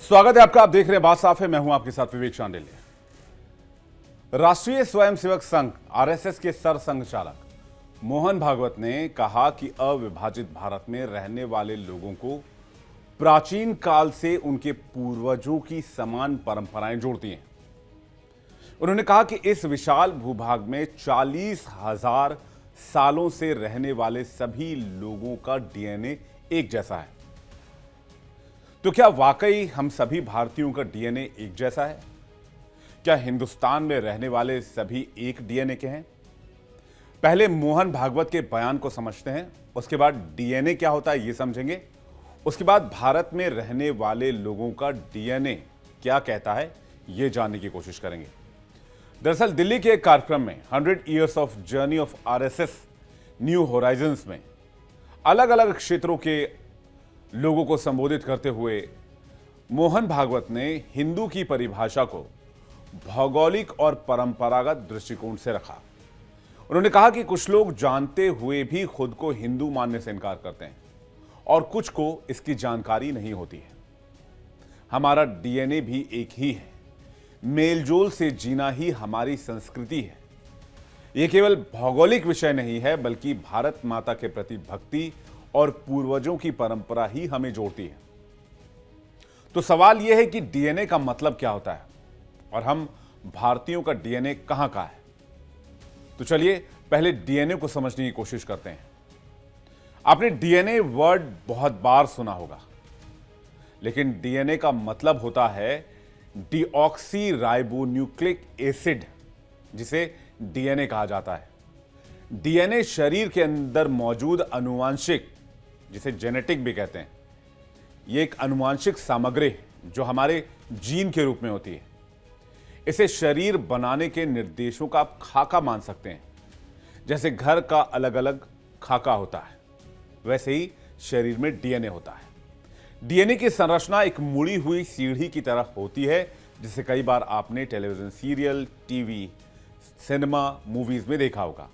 स्वागत है आपका। आप देख रहे हैं बात साफ है। मैं हूं आपके साथ विवेक शांडिल्य। राष्ट्रीय स्वयंसेवक संघ आरएसएस के सरसंघ चालक मोहन भागवत ने कहा कि अविभाजित भारत में रहने वाले लोगों को प्राचीन काल से उनके पूर्वजों की समान परंपराएं जोड़ती हैं। उन्होंने कहा कि इस विशाल भूभाग में 40,000 सालों से रहने वाले सभी लोगों का डीएनए एक जैसा है। तो क्या वाकई हम सभी भारतीयों का डीएनए एक जैसा है? क्या हिंदुस्तान में रहने वाले सभी एक डीएनए के हैं? पहले मोहन भागवत के बयान को समझते हैं, उसके बाद डीएनए क्या होता है यह समझेंगे। उसके बाद भारत में रहने वाले लोगों का डीएनए क्या कहता है यह जानने की कोशिश करेंगे। दरअसल दिल्ली के एक कार्यक्रम में 100 Years of journey of RSS new Horizons में अलग अलग क्षेत्रों के लोगों को संबोधित करते हुए मोहन भागवत ने हिंदू की परिभाषा को भौगोलिक और परंपरागत दृष्टिकोण से रखा। उन्होंने कहा कि कुछ लोग जानते हुए भी खुद को हिंदू मानने से इनकार करते हैं और कुछ को इसकी जानकारी नहीं होती है। हमारा डीएनए भी एक ही है। मेलजोल से जीना ही हमारी संस्कृति है। यह केवल भौगोलिक विषय नहीं है, बल्कि भारत माता के प्रति भक्ति और पूर्वजों की परंपरा ही हमें जोड़ती है। तो सवाल यह है कि डीएनए का मतलब क्या होता है और हम भारतीयों का डीएनए कहां का है। तो चलिए पहले डीएनए को समझने की कोशिश करते हैं। आपने डीएनए वर्ड बहुत बार सुना होगा, लेकिन डीएनए का मतलब होता है डीऑक्सी राइबोन्यूक्लिक एसिड, जिसे डीएनए कहा जाता है। डीएनए शरीर के अंदर मौजूद आनुवांशिक, जिसे जेनेटिक भी कहते हैं, यह एक आनुवांशिक सामग्री है जो हमारे जीन के रूप में होती है। इसे शरीर बनाने के निर्देशों का आप खाका मान सकते हैं। जैसे घर का अलग अलग खाका होता है, वैसे ही शरीर में डीएनए होता है। डीएनए की संरचना एक मुड़ी हुई सीढ़ी की तरह होती है, जिसे कई बार आपने television serial, TV, cinema, movies में देखा होगा।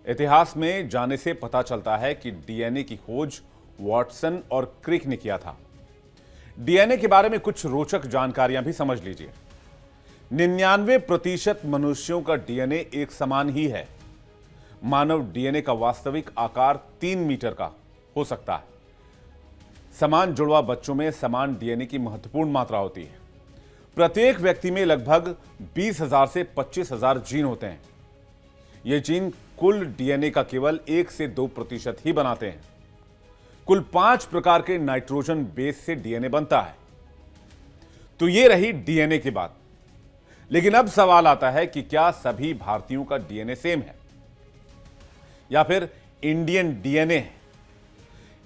इतिहास में जाने से पता चलता है कि डीएनए की खोज वॉटसन और क्रिक ने किया था। डीएनए के बारे में कुछ रोचक जानकारियां भी समझ लीजिए। 99% मनुष्यों का डीएनए एक समान ही है। मानव डीएनए का वास्तविक आकार 3 मीटर का हो सकता है। समान जुड़वा बच्चों में समान डीएनए की महत्वपूर्ण मात्रा होती है। प्रत्येक व्यक्ति में लगभग 20,000 से 25,000 जीन होते हैं। ये जीन कुल डीएनए का केवल 1 से 2% ही बनाते हैं। कुल 5 प्रकार के नाइट्रोजन बेस से डीएनए बनता है। तो ये रही डीएनए की बात। लेकिन अब सवाल आता है कि क्या सभी भारतीयों का डीएनए सेम है या फिर इंडियन डीएनए है।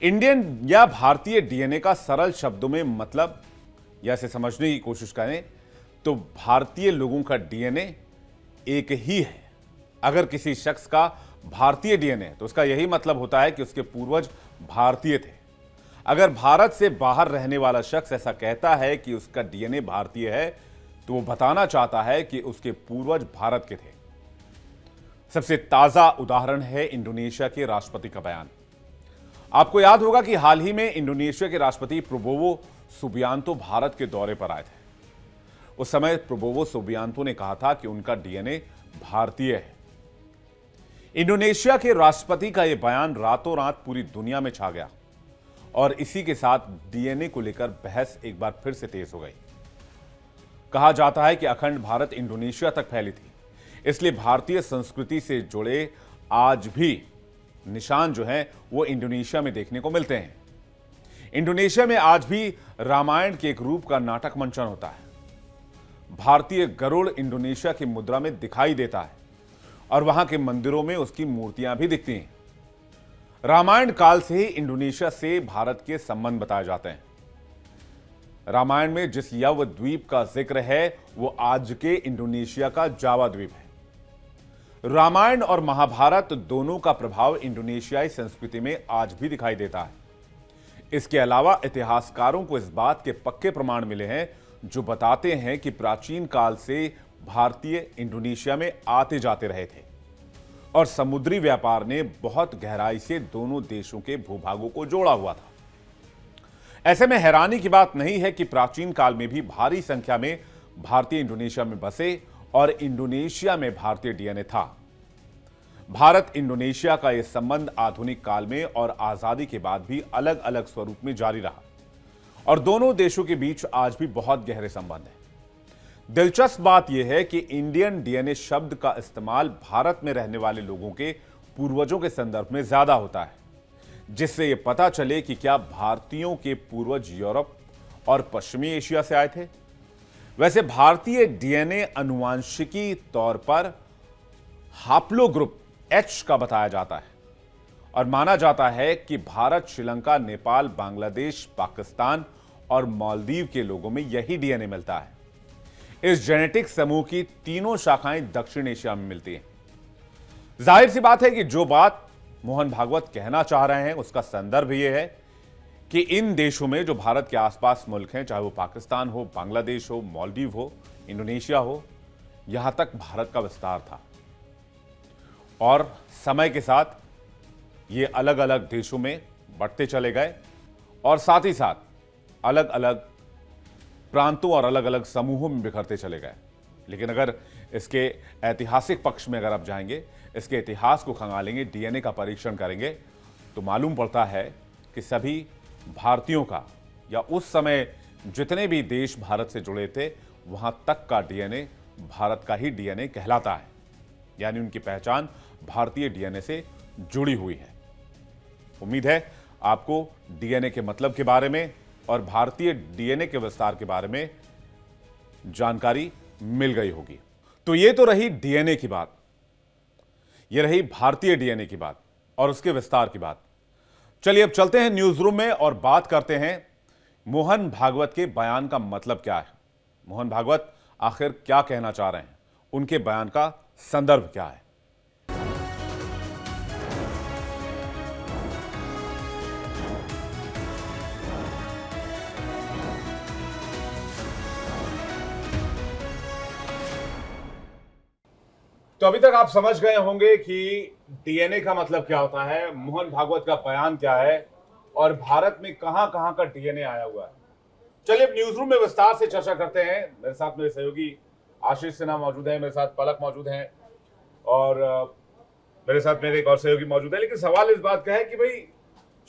इंडियन या भारतीय डीएनए का सरल शब्दों में मतलब या इसे समझने की कोशिश करें तो भारतीय लोगों का डीएनए एक ही है। अगर किसी शख्स का भारतीय डीएनए तो उसका यही मतलब होता है कि उसके पूर्वज भारतीय थे। अगर भारत से बाहर रहने वाला शख्स ऐसा कहता है कि उसका डीएनए भारतीय है, तो वो बताना चाहता है कि उसके पूर्वज भारत के थे। सबसे ताजा उदाहरण है इंडोनेशिया के राष्ट्रपति का बयान। आपको याद होगा कि हाल ही में इंडोनेशिया के राष्ट्रपति प्रबोवो सुबियांतो भारत के दौरे पर आए थे। उस समय प्रबोवो सुबियांतो ने कहा था कि उनका डीएनए भारतीय है। इंडोनेशिया के राष्ट्रपति का यह बयान रातों रात पूरी दुनिया में छा गया और इसी के साथ डीएनए को लेकर बहस एक बार फिर से तेज हो गई। कहा जाता है कि अखंड भारत इंडोनेशिया तक फैली थी, इसलिए भारतीय संस्कृति से जुड़े आज भी निशान जो हैं वो इंडोनेशिया में देखने को मिलते हैं। इंडोनेशिया में आज भी रामायण के एक रूप का नाटक मंचन होता है। भारतीय गरुड़ इंडोनेशिया की मुद्रा में दिखाई देता है और वहां के मंदिरों में उसकी मूर्तियां भी दिखती हैं। रामायण काल से ही इंडोनेशिया से भारत के संबंध बताए जाते हैं। रामायण में जिस यव द्वीप का जिक्र है वो आज के इंडोनेशिया का जावा द्वीप है। रामायण और महाभारत दोनों का प्रभाव इंडोनेशियाई संस्कृति में आज भी दिखाई देता है। इसके अलावा इतिहासकारों को इस बात के पक्के प्रमाण मिले हैं जो बताते हैं कि प्राचीन काल से भारतीय इंडोनेशिया में आते जाते रहे थे और समुद्री व्यापार ने बहुत गहराई से दोनों देशों के भूभागों को जोड़ा हुआ था। ऐसे में हैरानी की बात नहीं है कि प्राचीन काल में भी भारी संख्या में भारतीय इंडोनेशिया में बसे और इंडोनेशिया में भारतीय डीएनए था। भारत इंडोनेशिया का यह संबंध आधुनिक काल में और आजादी के बाद भी अलग अलग स्वरूप में जारी रहा और दोनों देशों के बीच आज भी बहुत गहरे संबंध हैं। दिलचस्प बात यह है कि इंडियन डीएनए शब्द का इस्तेमाल भारत में रहने वाले लोगों के पूर्वजों के संदर्भ में ज्यादा होता है, जिससे यह पता चले कि क्या भारतीयों के पूर्वज यूरोप और पश्चिमी एशिया से आए थे। वैसे भारतीय डीएनए आनुवांशिकी तौर पर हाप्लो ग्रुप एच का बताया जाता है और माना जाता है कि भारत, श्रीलंका, नेपाल, बांग्लादेश, पाकिस्तान और मालदीव के लोगों में यही डीएनए मिलता है। इस जेनेटिक समूह की तीनों शाखाएं दक्षिण एशिया में मिलती हैं। जाहिर सी बात है कि जो बात मोहन भागवत कहना चाह रहे हैं उसका संदर्भ यह है कि इन देशों में जो भारत के आसपास मुल्क हैं, चाहे वो पाकिस्तान हो, बांग्लादेश हो, मालदीव हो, इंडोनेशिया हो, यहां तक भारत का विस्तार था और समय के साथ ये अलग अलग देशों में बढ़ते चले गए और साथ ही साथ अलग अलग प्रांतों और अलग अलग समूहों में बिखरते चले गए। लेकिन अगर इसके ऐतिहासिक पक्ष में अगर आप जाएंगे, इसके इतिहास को खंगालेंगे, डीएनए का परीक्षण करेंगे, तो मालूम पड़ता है कि सभी भारतीयों का या उस समय जितने भी देश भारत से जुड़े थे वहां तक का डीएनए भारत का ही डीएनए कहलाता है, यानी उनकी पहचान भारतीय डीएनए से जुड़ी हुई है। उम्मीद है आपको डीएनए के मतलब के बारे में और भारतीय डीएनए के विस्तार के बारे में जानकारी मिल गई होगी। तो ये तो रही डीएनए की बात, ये रही भारतीय डीएनए की बात और उसके विस्तार की बात। चलिए अब चलते हैं न्यूज रूम में और बात करते हैं मोहन भागवत के बयान का मतलब क्या है। मोहन भागवत आखिर क्या कहना चाह रहे हैं, उनके बयान का संदर्भ क्या है। तो अभी तक आप समझ गए होंगे कि डीएनए का मतलब क्या होता है, मोहन भागवत का बयान क्या है और भारत में कहां कहां का डीएनए आया हुआ है। चलिए अब न्यूज रूम में विस्तार से चर्चा करते हैं। मेरे साथ मेरे सहयोगी आशीष सिन्हा मौजूद है, मेरे साथ पलक मौजूद हैं और मेरे साथ मेरे एक और सहयोगी मौजूद है। लेकिन सवाल इस बात का है कि भाई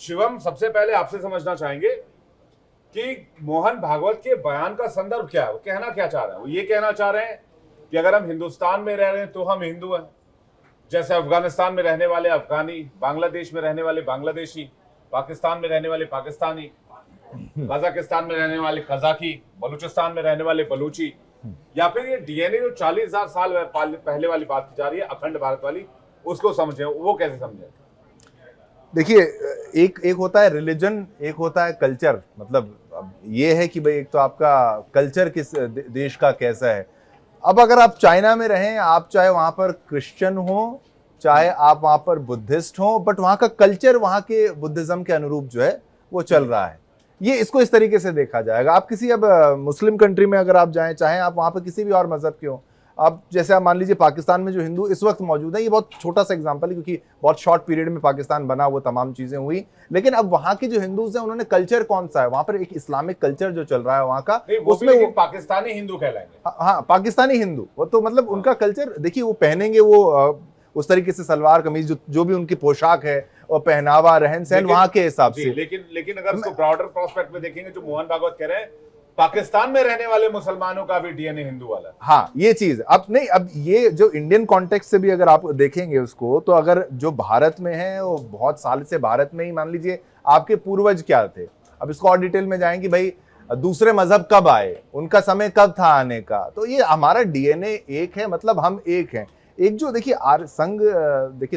शिवम, सबसे पहले आपसे समझना चाहेंगे कि मोहन भागवत के बयान का संदर्भ क्या है, वो कहना क्या चाह रहे हैं। वो ये कहना चाह रहे हैं कि अगर हम हिंदुस्तान में रह रहे हैं तो हम हिंदू हैं, जैसे अफगानिस्तान में रहने वाले अफगानी, बांग्लादेश में रहने वाले बांग्लादेशी, पाकिस्तान में रहने वाले पाकिस्तानी, कजाकिस्तान में रहने वाले कजाकी, बलूचिस्तान में रहने वाले बलूची, या फिर ये डीएनए जो 40,000 साल पहले वाली बात की जा रही है, अखंड भारत वाली, उसको समझे, वो कैसे समझे। देखिए, एक होता है रिलीजन, एक होता है कल्चर। मतलब अब ये है कि भाई एक तो आपका कल्चर किस देश का कैसा है। अब अगर आप चाइना में रहें, आप चाहे वहां पर क्रिश्चियन हो, चाहे आप वहां पर बुद्धिस्ट हो, बट वहां का कल्चर वहां के बुद्धिज्म के अनुरूप जो है वो चल रहा है। ये इसको इस तरीके से देखा जाएगा। आप किसी अब मुस्लिम कंट्री में अगर आप जाएं, चाहे आप वहां पर किसी भी और मजहब के हो, अब जैसे आप मान लीजिए पाकिस्तान में जो हिंदू इस वक्त मौजूद है, ये बहुत छोटा सा एग्जांपल है क्योंकि बहुत शॉर्ट पीरियड में पाकिस्तान बना, वो तमाम चीजें हुई। लेकिन अब वहां के जो हिंदूज हैं, उन्होंने कल्चर कौन सा है, वहां पर एक इस्लामिक कल्चर जो चल रहा है वहां का, उसमें वो पाकिस्तानी हिंदू कहलाएंगे। हाँ, पाकिस्तानी हिंदू, वो तो मतलब उनका कल्चर देखिए, वो पहनेंगे वो उस तरीके से सलवार कमीज, जो भी उनकी पोशाक है और पहनावा, रहन सहन वहां के हिसाब से। लेकिन अगर उसको ब्रॉडर प्रोस्पेक्ट में देखेंगे, जो मोहन भागवत कह रहे हैं, पाकिस्तान में रहने वाले मुसलमानों का भी डीएनए हिंदू वाला है। हाँ, ये चीज अब नहीं, अब ये जो इंडियन कॉन्टेक्स्ट से भी अगर आप देखेंगे उसको, तो अगर जो भारत में है वो बहुत साल से भारत में ही, मान लीजिए आपके पूर्वज क्या थे, अब इसको और डिटेल में जाएंगे, भाई दूसरे मजहब कब आए, उनका समय कब था आने का, तो ये हमारा डीएनए एक है, मतलब हम एक हैं। एक जो देखिए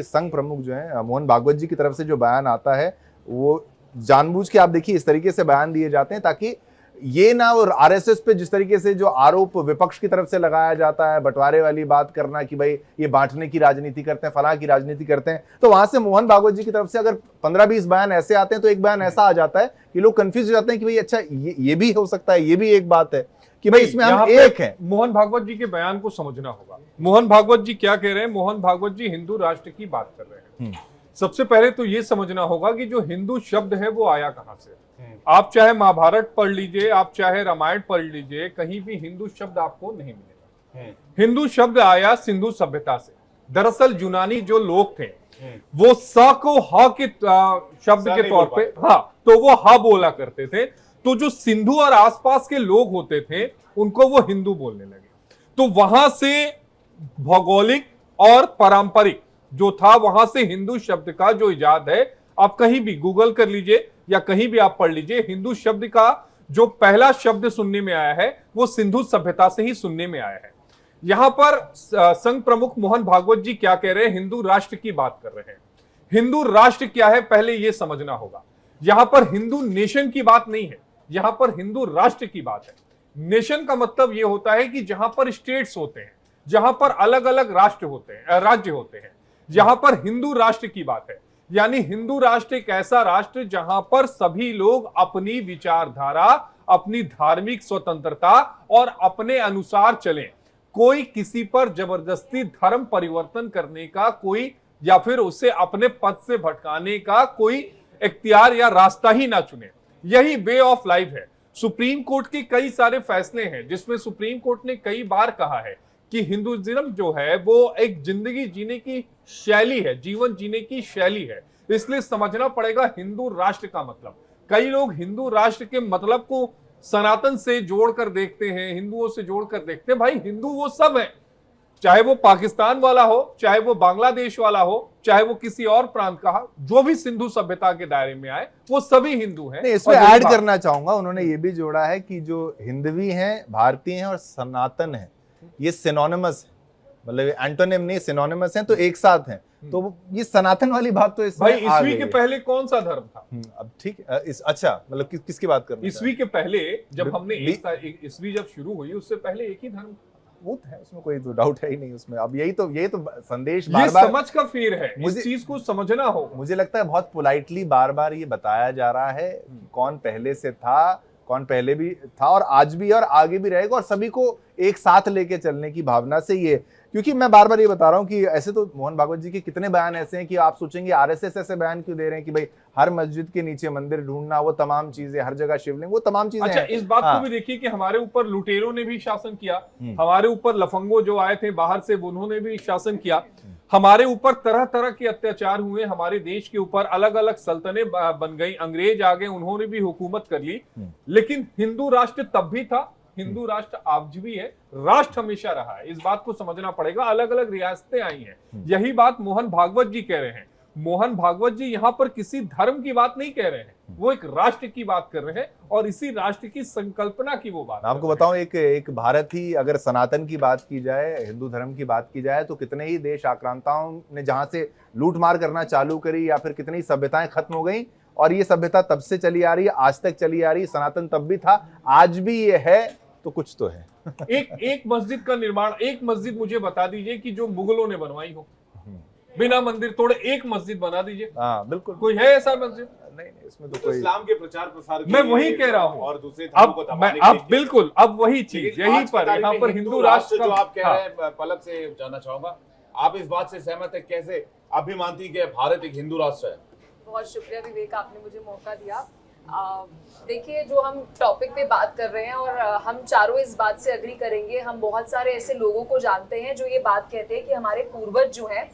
संघ प्रमुख जो है मोहन भागवत जी की तरफ से जो बयान आता है, वो जानबूझ के आप देखिए इस तरीके से बयान दिए जाते हैं ताकि ये ना, और आरएसएस पे जिस तरीके से जो आरोप विपक्ष की तरफ से लगाया जाता है, बंटवारे वाली बात करना कि भाई ये बांटने की राजनीति करते हैं, फलाह की राजनीति करते हैं, तो वहां से मोहन भागवत जी की तरफ से अगर 15-20 बयान ऐसे आते हैं तो एक बयान ऐसा आ जाता है कि लोग कंफ्यूज हो जाते हैं कि भाई अच्छा ये भी हो सकता है, ये भी एक बात है कि भाई इसमें हम एक हैं। मोहन भागवत जी के बयान को समझना होगा। मोहन भागवत जी क्या कह रहे हैं? मोहन भागवत जी हिंदू राष्ट्र की बात कर रहे हैं। सबसे पहले तो ये समझना होगा कि जो हिंदू शब्द है वो आया कहां से। आप चाहे महाभारत पढ़ लीजिए, आप चाहे रामायण पढ़ लीजिए, कहीं भी हिंदू शब्द आपको नहीं मिलेगा। हिंदू शब्द आया सिंधु सभ्यता से। दरअसल यूनानी जो लोग थे वो स को ह के शब्द के तौर पे तो वो ह बोला करते थे। तो जो सिंधु और आसपास के लोग होते थे उनको वो हिंदू बोलने लगे। तो वहां से भौगोलिक और पारंपरिक जो था, वहां से हिंदू शब्द का जो इजाद है, आप कहीं भी गूगल कर लीजिए या कहीं भी आप पढ़ लीजिए, हिंदू शब्द का जो पहला शब्द सुनने में आया है वो सिंधु सभ्यता से ही सुनने में आया है। यहां पर संघ प्रमुख मोहन भागवत जी क्या कह रहे हैं? हिंदू राष्ट्र की बात कर रहे हैं। हिंदू राष्ट्र क्या है पहले यह समझना होगा। यहां पर हिंदू नेशन की बात नहीं है, यहां पर हिंदू राष्ट्र की बात है। नेशन का मतलब यह होता है कि जहां पर स्टेट्स होते हैं, जहां पर अलग अलग राष्ट्र होते हैं, राज्य होते हैं। यहां पर हिंदू राष्ट्र की बात है, यानी हिंदू राष्ट्र एक ऐसा राष्ट्र जहां पर सभी लोग अपनी विचारधारा, अपनी धार्मिक स्वतंत्रता और अपने अनुसार चलें। कोई किसी पर जबरदस्ती धर्म परिवर्तन करने का कोई, या फिर उसे अपने पद से भटकाने का कोई इख्तियार या रास्ता ही ना चुने। यही वे ऑफ लाइफ है। सुप्रीम कोर्ट के कई सारे फैसले हैं जिसमें सुप्रीम कोर्ट ने कई बार कहा है कि हिंदुइज्म जो है वो एक जिंदगी जीने की शैली है, जीवन जीने की शैली है। इसलिए समझना पड़ेगा हिंदू राष्ट्र का मतलब। कई लोग हिंदू राष्ट्र के मतलब को सनातन से जोड़कर देखते हैं, हिंदुओं से जोड़कर देखते हैं। भाई हिंदू वो सब है, चाहे वो पाकिस्तान वाला हो, चाहे वो बांग्लादेश वाला हो, चाहे वो किसी और प्रांत का हो, जो भी सिंधु सभ्यता के दायरे में आए वो सभी हिंदू हैं। नहीं, इसमें ऐड करना चाहूंगा, उन्होंने ये भी जोड़ा है कि जो हिंदवी हैं, भारतीय हैं और सनातन हैं, ये सिनोनिमस है, मतलब एंटोनिम नहीं, सिनोनिमस हैं, तो एक साथ हैं। तो ये सनातन वाली बात तो इसमें भाई ईस्वी के पहले कौन सा धर्म था? अब ठीक है, अच्छा मतलब किसकी बात कर रहे हैं? ईस्वी के पहले जब हमने ईस्वी जब शुरू हुई उससे पहले एक ही धर्म वो है, उसमें कोई तो डाउट है ही नहीं उसमें। अब यही तो संदेश ये बार-बार समझ का फेर है, इस चीज को समझना हो। मुझे लगता है बहुत पोलाइटली बार-बार ये बताया जा रहा है कौन पहले से था, कौन पहले भी था और आज भी और आगे भी रहेगा, और सभी को एक साथ लेके चलने की भावना से ये। क्योंकि मैं बार बार ये बता रहा हूँ कि ऐसे तो मोहन भागवत जी के कितने बयान ऐसे हैं कि आप सोचेंगे आरएसएस ऐसे बयान क्यों दे रहे हैं कि भाई हर मस्जिद के नीचे मंदिर ढूंढना, वो तमाम चीजें, हर जगह शिवलिंग, वो तमाम चीजें। अच्छा, इस बात को भी देखिए कि हमारे ऊपर लुटेरों ने भी शासन किया, हमारे ऊपर लफंगो जो आए थे बाहर से उन्होंने भी शासन किया, हमारे ऊपर तरह तरह के अत्याचार हुए, हमारे देश के ऊपर अलग अलग सल्तनतें बन गई, अंग्रेज आ गए, उन्होंने भी हुकूमत कर ली। लेकिन हिंदू राष्ट्र तब भी था, हिंदू राष्ट्र आज भी है, राष्ट्र हमेशा रहा है। इस बात को समझना पड़ेगा। अलग अलग रियासतें आई हैं, यही बात मोहन भागवत जी कह रहे हैं। मोहन भागवत जी यहाँ पर किसी धर्म की बात नहीं कह रहे हैं, वो एक राष्ट्र की बात कर रहे हैं और इसी राष्ट्र की संकल्पना की वो बात। आपको बताऊं, एक भारत ही अगर सनातन की बात की जाए, हिंदू धर्म की बात की जाए, तो कितने ही देश आक्रांताओं ने जहां से लूटमार करना चालू करी या फिर कितनी सभ्यताएं खत्म हो गई, और ये सभ्यता तब से चली आ रही है, आज तक चली आ रही है। सनातन तब भी था, आज भी ये है, तो कुछ तो है। एक मस्जिद का निर्माण, एक मस्जिद मुझे बता दीजिए कि जो मुगलों ने बनवाई हो, बिना मंदिर तोड़े एक मस्जिद बना दीजिए। हाँ बिल्कुल, कोई है ऐसा मस्जिद? नहीं, इसमें तो कोई इस्लाम के प्रचार प्रसार मैं वही कह रहा हूँ। और दूसरे धर्मों को दबाने के लिए। बिल्कुल, अब वही चीज यहीं पर, यहाँ पर हिंदू राष्ट्र जो आप कह रहे हैं, पलक से जानना चाहूंगा, आप इस बात से सहमत है? कैसे आप भी मानती है कि भारत एक हिंदू राष्ट्र है? बहुत शुक्रिया विवेक, आपने मुझे मौका दिया। देखिए, जो हम टॉपिक पे बात कर रहे हैं और हम चारों इस बात से अग्री करेंगे। हम बहुत सारे ऐसे लोगों को जानते हैं जो ये बात कहते हैं कि हमारे पूर्वज जो हैं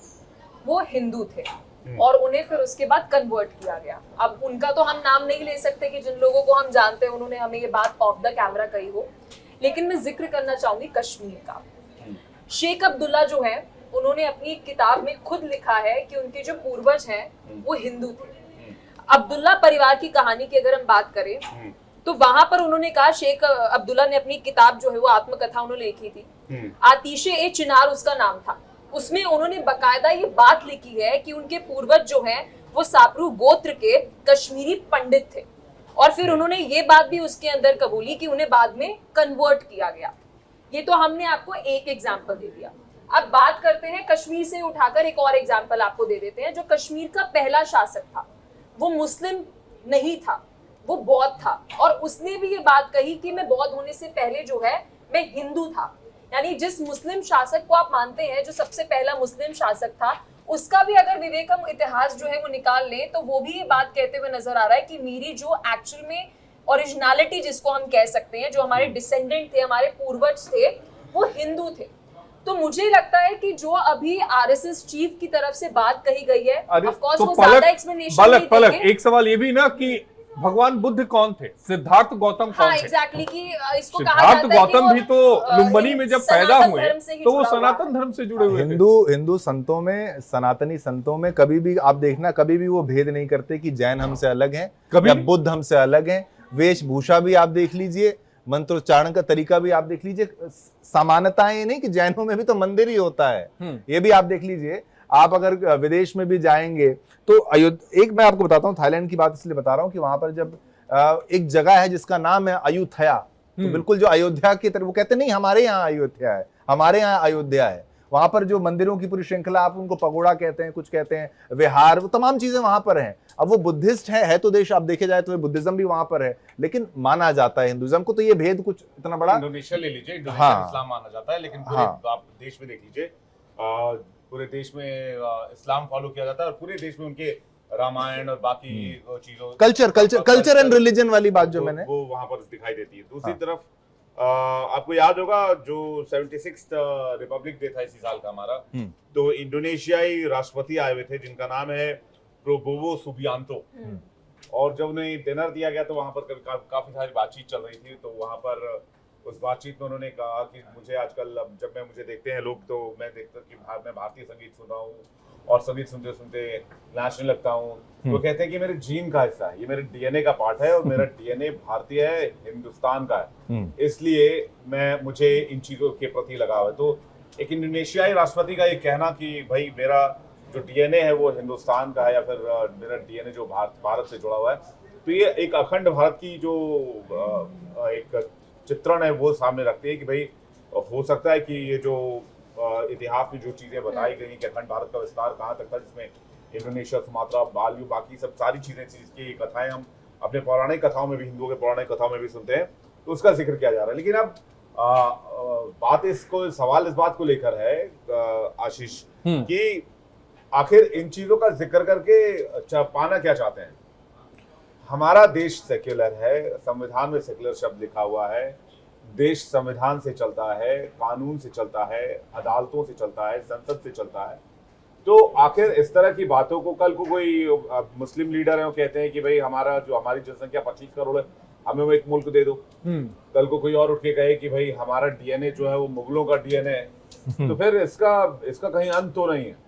वो हिंदू थे और उन्हें फिर उसके बाद कन्वर्ट किया गया। अब उनका तो हम नाम नहीं ले सकते कि जिन लोगों को हम जानते हैं उन्होंने हमें ये बात ऑफ द कैमरा कही हो, लेकिन मैं जिक्र करना चाहूंगी कश्मीर का। शेख अब्दुल्ला जो है, उन्होंने अपनी एक किताब में खुद लिखा है कि उनके जो पूर्वज हैं वो हिंदू थे। अब्दुल्ला परिवार की कहानी की अगर हम बात करें तो वहां पर उन्होंने कहा, शेख अब्दुल्ला ने अपनी किताब जो है वो आत्मकथा उन्होंने लिखी थी, आतिशे ए चिनार उसका नाम था। उसमें उन्होंने बकायदा ये बात लिखी है कि उनके पूर्वज जो हैं वो सापरू गोत्र के कश्मीरी पंडित थे, और फिर उन्होंने ये बात भी उसके अंदर कबूली कि उन्हें बाद में कन्वर्ट किया गया। ये तो हमने आपको एक एग्जाम्पल दे दिया। अब बात करते हैं कश्मीर से उठाकर एक और एग्जाम्पल आपको दे देते हैं। जो कश्मीर का पहला शासक था वो मुस्लिम नहीं था, वो बौद्ध था, और उसने भी ये बात कही कि मैं बौद्ध होने से पहले जो है मैं हिंदू था। यानी जिस मुस्लिम शासक को आप मानते हैं, जो सबसे पहला मुस्लिम शासक था, उसका भी अगर विवेक हम इतिहास जो है वो निकाल लें तो वो भी ये बात कहते हुए नजर आ रहा है कि मेरी जो एक्चुअल में ओरिजिनलिटी जिसको हम कह सकते हैं, जो हमारे डिसेंडेंट थे, हमारे पूर्वज थे, वो हिंदू थे। तो मुझे लगता है कि जो अभी आरएसएस चीफ की तरफ से बात कही गई है, ऑफ कोर्स वो ज्यादा एक्सप्लेनेशन नहीं पलक देंगे। एक सवाल ये भी ना कि भगवान बुद्ध कौन थे, सिद्धार्थ गौतम कौन हाँ, थे? एग्जैक्टली कि इसको कहा सिद्धार्थ जाता है कि गौतम वो, भी तो लुम्बिनी में जब पैदा सनातन हुए धर्म से ही तो वो जुड़ा हुआ सनातन है। धर्म से जुड़े हुए थे। हिंदू संतों में, सनातनी संतों में कभी भी आप देखना, कभी भी वो भेद नहीं करते कि जैन हमसे अलग हैं कभी या नहीं। बुद्ध हमसे अलग हैं। वेशभूषा भी आप देख लीजिए, मंत्रोच्चारण का तरीका भी आप देख लीजिए, समानताएं नहीं कि जैनों में भी तो मंदिर ही होता है, ये भी आप देख लीजिए। आप अगर विदेश में भी जाएंगे तो एक मैं आपको बताता हूँ, थाईलैंड की बात इसलिए बता रहा हूँ कि वहां पर जब एक जगह है जिसका नाम है अयुथया, तो बिल्कुल जो अयोध्या की तरह, वो कहते नहीं हमारे यहाँ अयोध्या है, हमारे यहाँ अयोध्या है। वहां पर जो मंदिरों की पूरी श्रृंखला, आप उनको पगोड़ा कहते हैं, कुछ कहते हैं विहार, वो तमाम चीजें वहां पर हैं। अब वो बुद्धिस्ट है तो देश आप देखे जाए तो बुद्धिज्म भी वहां पर है, लेकिन माना जाता है हिंदुज्म को। तो ये भेद कुछ इतना बड़ा, इंडोनेशिया ले लीजिए, इंडोनेशिया हाँ। में इस्लाम माना जाता है, लेकिन पूरे हाँ। आप देश में देख लीजिए, पूरे देश में इस्लाम फॉलो किया जाता है, और पूरे देश में उनके रामायण और बाकी चीजों, कल्चर एंड रिलीजन वाली बात जो मैंने, वो वहां पर दिखाई देती है। दूसरी तरफ आपको याद होगा जो 76th रिपब्लिक डे था इसी साल का हमारा, तो इंडोनेशियाई राष्ट्रपति आए हुए थे जिनका नाम है प्रोबोवो सुबियांतो, और जब उन्हें डिनर दिया गया तो वहां पर काफी सारी बातचीत चल रही थी। तो वहां पर उस बातचीत में उन्होंने कहा कि मुझे आजकल जब मुझे देखते हैं लोग, तो मैं देखता कि मैं भारतीय संगीत सुन रहा हूँ और संगीत सुनते सुनते नाचने लगता हूँ। वो कहते हैं कि मेरे जीन का हिस्सा है, ये मेरे डीएनए का पार्ट है, और मेरा डीएनए भारतीय है, हिंदुस्तान का है, इसलिए मुझे इन चीजों के प्रति लगाव है। तो एक इंडोनेशियाई राष्ट्रपति का ये कहना कि भाई मेरा जो डीएनए है वो हिंदुस्तान का है, या फिर मेरा डीएनए जो भारत से जुड़ा हुआ है, तो ये एक अखंड भारत की जो एक चित्रण है वो सामने रखती है कि भाई हो सकता है कि ये जो इतिहास में जो चीजें बताई गई कि अखंड भारत का विस्तार कहाँ तक था, जिसमें इंडोनेशिया, सुमात्रा, बालियो, बाकी सब सारी चीजें, जिसकी कथाएं हम अपने पौराणिक कथाओं में भी, हिंदुओं के पौराणिक कथाओं में भी सुनते हैं, तो उसका जिक्र किया जा रहा है। लेकिन अब सवाल इस बात को लेकर है आशीष कि आखिर इन चीजों का जिक्र करके पाना क्या चाहते हैं। हमारा देश सेक्युलर है, संविधान में सेक्युलर शब्द लिखा हुआ है, देश संविधान से चलता है, कानून से चलता है, अदालतों से चलता है, संसद से चलता है। तो आखिर इस तरह की बातों को, कल को कोई मुस्लिम लीडर है वो कहते हैं कि भाई हमारी जनसंख्या 25 करोड़ है, हमें वो एक मुल्क दे दो। कल को कोई और उठ के कहे कि भाई हमारा डीएनए जो है वो मुगलों का डीएनए है, तो फिर इसका कहीं अंत तो नहीं है।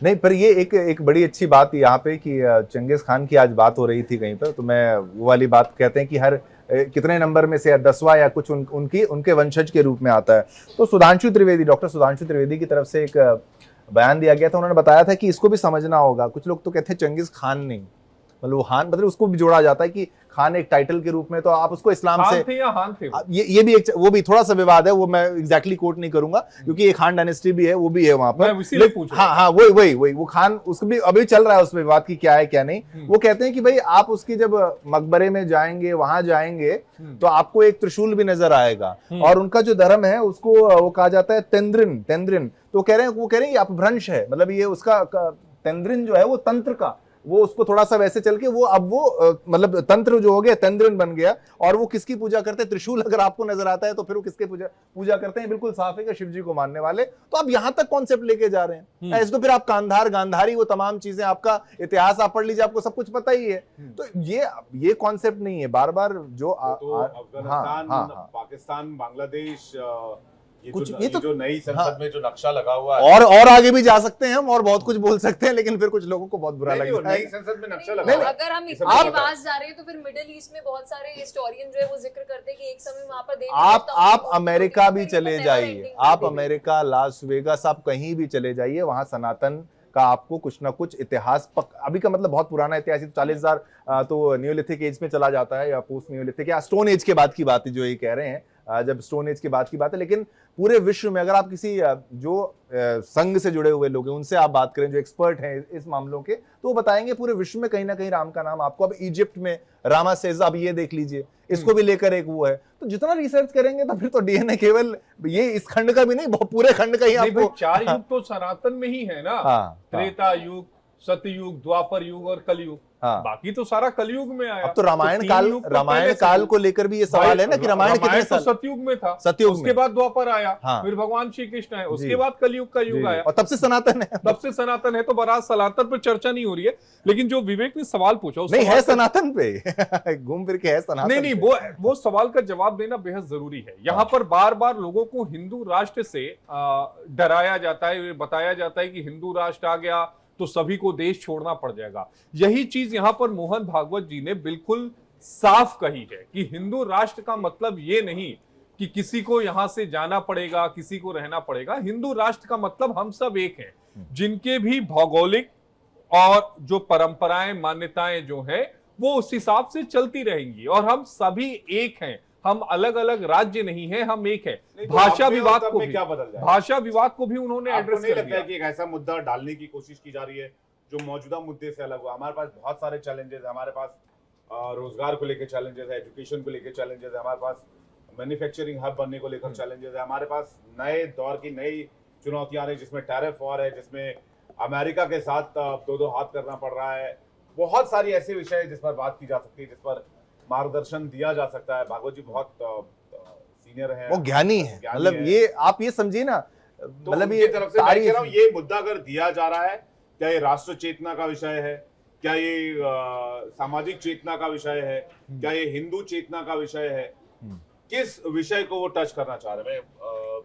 नहीं, पर ये एक बड़ी अच्छी बात यहाँ पे कि चंगेज खान की आज बात हो रही थी कहीं पर, तो मैं वो वाली बात कहते हैं कि हर कितने नंबर में से 10वां या कुछ उनके वंशज के रूप में आता है। तो डॉक्टर सुधांशु त्रिवेदी की तरफ से एक बयान दिया गया था, उन्होंने बताया था कि इसको भी समझना होगा। कुछ लोग तो कहते हैं चंगेज खान नहीं, मतलब खान मतलब उसको भी जोड़ा जाता है कि खान एक टाइटल के रूप में, तो आप उसको इस्लाम से थे या हान थे? ये भी वो भी थोड़ा सा विवाद है, वो मैं एग्जैक्टली कोट नहीं करूंगा क्योंकि एक खान डायनेस्टी भी है, वो भी है वहां पर। हाँ, वही वो खान, उसको भी अभी चल रहा है उस विवाद की क्या है क्या नहीं। वो कहते हैं कि भाई आप उसकी जब मकबरे में जाएंगे, वहां जाएंगे, तो आपको एक त्रिशूल भी नजर आएगा, और उनका जो धर्म है उसको वो कहा जाता है तेंद्रिन। तो वो कह रहे हैं ये अपभ्रंश है, मतलब ये उसका तेंद्रिन जो है वो तंत्र का, वो उसको थोड़ा सा वैसे चल के मतलब तंत्र जो हो गया तेंद्रिन बन गया। और वो किसकी पूजा करते हैं? त्रिशूल अगर आपको नजर आता है तो फिर वो किसके पूजा करते हैं? बिल्कुल साफ है कि शिव जी को मानने वाले। तो आप यहां तक कॉन्सेप्ट लेके जा रहे हैं, ऐसे तो फिर आप गांधारी वो तमाम चीजें, आपका इतिहास आप पढ़ लीजिए, आपको सब कुछ पता ही है। तो ये कॉन्सेप्ट नहीं है बार बार जो अफगानिस्तान, पाकिस्तान, बांग्लादेश, ये तो जो नई संसद में जो नक्शा लगा हुआ है, और आगे भी जा सकते हैं हम, और बहुत कुछ बोल सकते हैं, लेकिन फिर कुछ लोगों को बहुत बुरा लगता है। नई संसद में नक्शा लगा हुआ है। अगर हम इतनी पास जा रहे हैं तो फिर मिडिल ईस्ट में बहुत सारे हिस्टोरियन जो है वो जिक्र करते हैं कि एक समय वहां पर आप अमेरिका भी चले जाइए, आप अमेरिका, लास वेगास, आप कहीं भी चले जाइए, वहां सनातन का आपको कुछ ना कुछ इतिहास अभी का मतलब बहुत पुराना इतिहास, 40,000 तो न्यूलिथिक एज में चला जाता है, या पोस्ट न्यूलिथिक या स्टोन एज के बाद की बात जो ये कह रहे हैं, जब स्टोन एज की बात है, लेकिन पूरे विश्व में अगर आप किसी जो संघ से जुड़े हुए लोग हैं उनसे आप बात करें जो एक्सपर्ट हैं इस मामलों के, तो वो बताएंगे पूरे विश्व में कहीं ना कहीं राम का नाम आपको, अब इजिप्ट में रामा सेजा, अब ये देख लीजिए, इसको भी लेकर एक वो है, तो जितना रिसर्च करेंगे तो फिर तो डीएनए केवल ये इस खंड का भी नहीं, पूरे खंड का ही आपको। 4 युग तो सनातन में ही है ना, त्रेता युग, सतयुग, द्वापर युग और कलयुग। बाकी तो सारा कलयुग में आया। अब तो रामायण काल को लेकर भी ये सवाल है ना कि रामायण कितने तो सतयुग में था, सतयुग उसके बाद द्वापर आया, फिर भगवान श्री कृष्ण है, उसके बाद कलयुग का युग आया, और तब से सनातन है। तो बरात सनातन पर चर्चा नहीं हो रही है, लेकिन जो विवेक ने सवाल पूछा नहीं है सनातन पे घूम फिर के है सनातन। नहीं, वो सवाल का जवाब देना बेहद जरूरी है। यहाँ पर बार बार लोगों को हिंदू राष्ट्र से डराया जाता है, बताया जाता है कि हिंदू राष्ट्र आ गया तो सभी को देश छोड़ना पड़ जाएगा। यही चीज यहां पर मोहन भागवत जी ने बिल्कुल साफ कही है कि हिंदू राष्ट्र का मतलब ये नहीं कि किसी को यहां से जाना पड़ेगा, किसी को रहना पड़ेगा। हिंदू राष्ट्र का मतलब हम सब एक हैं, जिनके भी भौगोलिक और जो परंपराएं, मान्यताएं जो है वो उस हिसाब से चलती रहेंगी, और हम सभी एक हैं, हम अलग अलग राज्य नहीं है, हम एक है। भाषा विवाद को भी, क्या बदल जाए? भाषा विवाद को भी उन्होंने एड्रेस नहीं कर लगता है दिया कि एक ऐसा मुद्दा डालने की कोशिश की जा रही है जो मौजूदा मुद्दे से अलग हुआ? हमारे पास बहुत सारे चैलेंजेस है, हमारे पास रोजगार को लेकर चैलेंजेस है, एजुकेशन को लेकर चैलेंजेस है, हमारे पास मैन्युफैक्चरिंग हब बनने को लेकर चैलेंजेस है, हमारे पास नए दौर की नई चुनौतियां आ रही, जिसमें टैरिफ वॉर है, जिसमें अमेरिका के साथ दो हाथ करना पड़ रहा है। बहुत सारी ऐसे विषय है जिस पर बात की जा सकती है, जिस पर मार्गदर्शन दिया जा सकता है। भागवत जी बहुत सीनियर हैं, वो ज्ञानी है, मतलब ये आप ये समझिए ना, तो मतलब ये तरफ से मैं कह रहा हूं, ये मुद्दा अगर दिया जा रहा है, क्या ये राष्ट्र चेतना का विषय है, क्या ये सामाजिक चेतना का विषय है, क्या ये हिंदू चेतना का विषय है, किस विषय को वो टच करना चाह रहे हैं?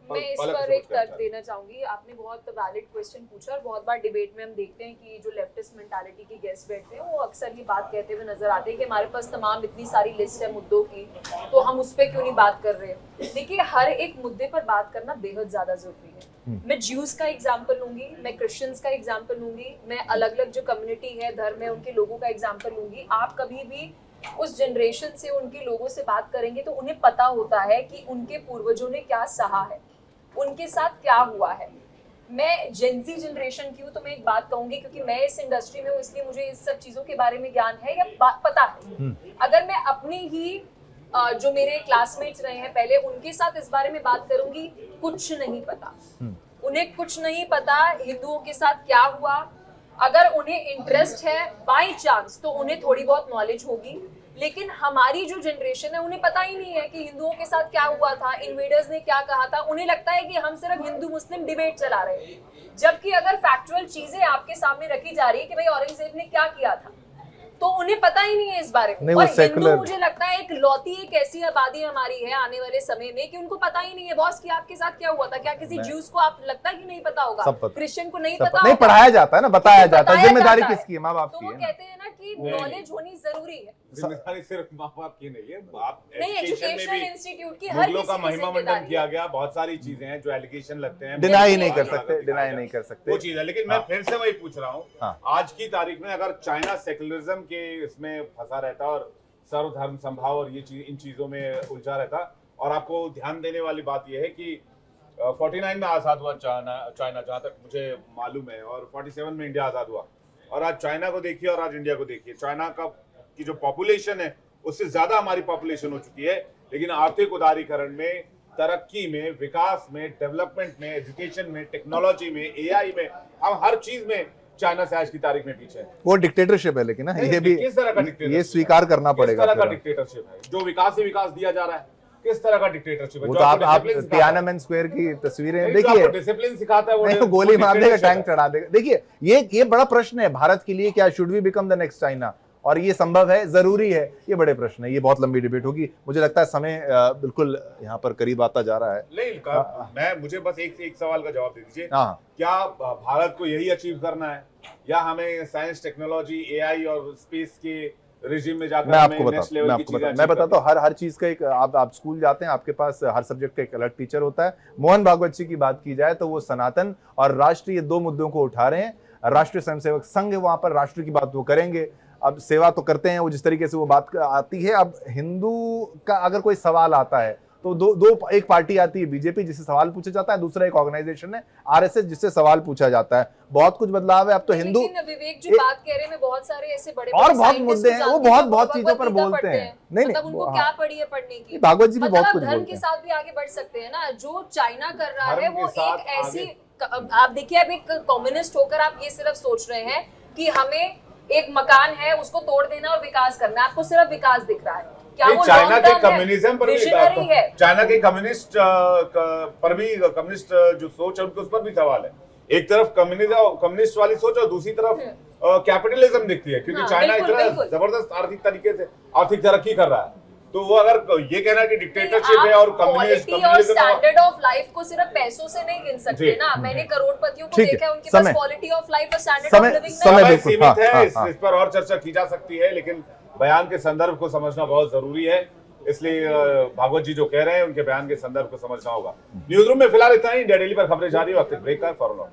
मैं इस पर एक तर्क देना चाहूंगी। आपने बहुत वैलिड क्वेश्चन पूछा, और बहुत बार डिबेट में हम देखते हैं कि जो लेफ्टिस्ट मेंटालिटी के गेस्ट बैठते हैं वो अक्सर ये बात कहते हुए नजर आते हैं कि हमारे पास तमाम इतनी सारी लिस्ट है मुद्दों की, तो हम उस पर क्यों नहीं बात कर रहे। देखिए, हर एक मुद्दे पर बात करना बेहद ज्यादा जरूरी है। मैं ज्यूज का एग्जाम्पल लूंगी, मैं क्रिश्चियंस का एग्जाम्पल लूंगी, मैं अलग अलग जो कम्युनिटी है, धर्म है, उनके लोगों का एग्जाम्पल लूंगी। आप कभी भी उस जनरेशन से, उनके लोगों से बात करेंगे तो उन्हें पता होता है कि उनके पूर्वजों ने क्या सहा है, उनके साथ क्या हुआ है। मैं जेनजी जनरेशन की हूँ, तो मैं एक बात कहूंगी, क्योंकि मैं इस इंडस्ट्री में हूँ इसलिए मुझे इस सब चीजों के बारे में ज्ञान है या पता है। अगर मैं अपनी ही जो मेरे क्लासमेट्स रहे हैं पहले, उनके साथ इस बारे में बात करूंगी, कुछ नहीं पता, उन्हें कुछ नहीं पता हिंदुओं के साथ क्या हुआ। अगर उन्हें इंटरेस्ट है बाय चांस तो उन्हें थोड़ी बहुत नॉलेज होगी, लेकिन हमारी जो जनरेशन है उन्हें पता ही नहीं है कि हिंदुओं के साथ क्या हुआ था, इन्वेडर्स ने क्या कहा था। उन्हें लगता है कि हम सिर्फ हिंदू मुस्लिम डिबेट चला रहे हैं, जबकि अगर फैक्चुअल चीजें आपके सामने रखी जा रही है कि भाई औरंगजेब ने क्या किया था, तो उन्हें पता ही नहीं है इस बारे में। और हिंदू, मुझे लगता है, एक लौती एक ऐसी आबादी हमारी है आने वाले समय में कि उनको पता ही नहीं है बॉस कि आपके साथ क्या हुआ था। क्या किसी ज्यूस को आप लगता है कि नहीं पता होगा, क्रिश्चियन को नहीं पता, नहीं पढ़ाया जाता है ना, बताया जाता है। जिम्मेदारी किसकी है? माँ बाप की है। तो वो कहते हैं ना कि नॉलेज होनी जरूरी है। जिम्मेदारी सिर्फ माँ बाप की नहीं है, आप नहीं, एजुकेशन इंस्टीट्यूट की हर मुगलों का महिमा मंडन किया गया। बहुत सारी चीजें हैं जो एलिगेशन लगते हैं, डिनाई नहीं कर सकते वो चीज है। लेकिन मैं फिर से वही पूछ रहा हूँ, आज की तारीख में अगर चाइना सेकुलरिज्म के इसमें फंसा रहता और सर्वधर्म संभाव और ये चीज, इन चीजों में उलझा रहता, और आपको ध्यान देने वाली बात यह है कि 49 में आजाद हुआ चाइना जहां तक मुझे मालूम है, और 47 में इंडिया आजाद हुआ। और आज चाइना को देखिए और आज इंडिया को देखिए, चाइना की जो पॉपुलेशन है उससे ज्यादा हमारी पॉपुलेशन हो चुकी है, लेकिन आर्थिक उदारीकरण में, तरक्की में, विकास में, डेवलपमेंट में, एजुकेशन में, टेक्नोलॉजी में, एआई में, हम हर चीज में चाइना से आज की तारीख में पीछे है। वो डिक्टेटरशिप है, लेकिन ये भी किस तरह का डिक्टेटरशिप, ये स्वीकार करना पड़ेगा। किस तरह का डिक्टेटरशिप है? जो विकास ही विकास दिया जा रहा है, किस तरह का डिक्टेटरशिप है? वो तो आप तियानमेन स्क्वायर की तस्वीरें देखिए, डिसिप्लिन सिखाता है, वो गोली मार देगा, टैंक चढ़ा देगा। देखिए, ये बड़ा प्रश्न है भारत के लिए, क्या should we become the next China, और ये संभव है, जरूरी है? ये बड़े प्रश्न है, ये बहुत लंबी डिबेट होगी। मुझे लगता है समय बिल्कुल यहाँ पर करीब आता जा रहा है। नहीं, मुझे बस एक सवाल का जवाब दे दीजिए, क्या भारत को यही अचीव करना है, या हमें साइंस, टेक्नोलॉजी, एआई और स्पेस के रिजिम में जाकर मैं आपको बताता हूँ, हर चीज का एक, आप स्कूल जाते हैं, आपके पास हर सब्जेक्ट का एक अलग टीचर होता है। मोहन भागवत जी की बात की जाए तो वो सनातन और राष्ट्र, ये दो मुद्दों को उठा रहे हैं। राष्ट्रीय स्वयंसेवक संघ, वहां पर राष्ट्र की बात वो करेंगे। अब सेवा तो करते हैं वो, जिस तरीके से वो बात आती है। अब हिंदू का अगर कोई सवाल आता है तो दो एक पार्टी आती है बीजेपी जिससे सवाल पूछा जाता है, दूसरा एक ऑर्गेनाइजेशन है आरएसएस जिससे सवाल पूछा जाता है। बहुत कुछ बदलाव है अब तो। हिंदू लेकिन विवेक जो बात कह रहे हैं, बहुत सारे ऐसे बड़े और बहुत मुद्दे हैं, वो बहुत चीजों पर बोलते हैं। नहीं मतलब उनको क्या पड़ी है पढ़ने की? भागवत जी भी बहुत कुछ धर्म बोलते के हैं। साथ भी आगे बढ़ सकते हैं ना। जो चाइना कर रहा है धर्म वो के साथ एक ऐसी, आप देखिए अब एक कम्युनिस्ट होकर आप ये सिर्फ सोच रहे हैं कि हमें एक मकान है उसको तोड़ देना और विकास करना है, आपको सिर्फ विकास दिख रहा है। क्या वो चाइना long के term है? कम्युनिज्म पर भी विजनरी है। चाइना के कम्युनिस्ट पर भी कम्युनिस्ट जो सोच है उनके उस पर भी सवाल है। एक तरफ कम्युनिस्ट वाली सोच और दूसरी तरफ कैपिटलिज्म दिखती है, क्योंकि हाँ, चाइना बिल्कुल, इतना बिल्कुल। जबरदस्त आर्थिक तरीके से आर्थिक तरक्की कर रहा है, तो वो अगर ये कहना कि डिक्टेटरशिप है और क्वालिटी और स्टैंडर्ड ऑफ लाइफ को सिर्फ पैसों से नहीं गिन सकते जी। ना। मैंने करोड़पतियों को ठीक है, देखा है, उनके समय। पास क्वालिटी ऑफ लाइफ और स्टैंडर्ड ऑफ समय लिविंग समय नहीं है। बिल्कुल, सीमित हाँ, है। हाँ, इस पर और चर्चा की जा सकती है, लेकिन बयान के संदर्भ को समझना बहुत जरूरी है। इसलिए भागवत जी जो कह रहे हैं उनके बयान के संदर्भ को समझना होगा। न्यूज रूम में फिलहाल इतना ही। इंडिया डेली पर खबरें जारी, वक्त ब्रेक का फॉलो।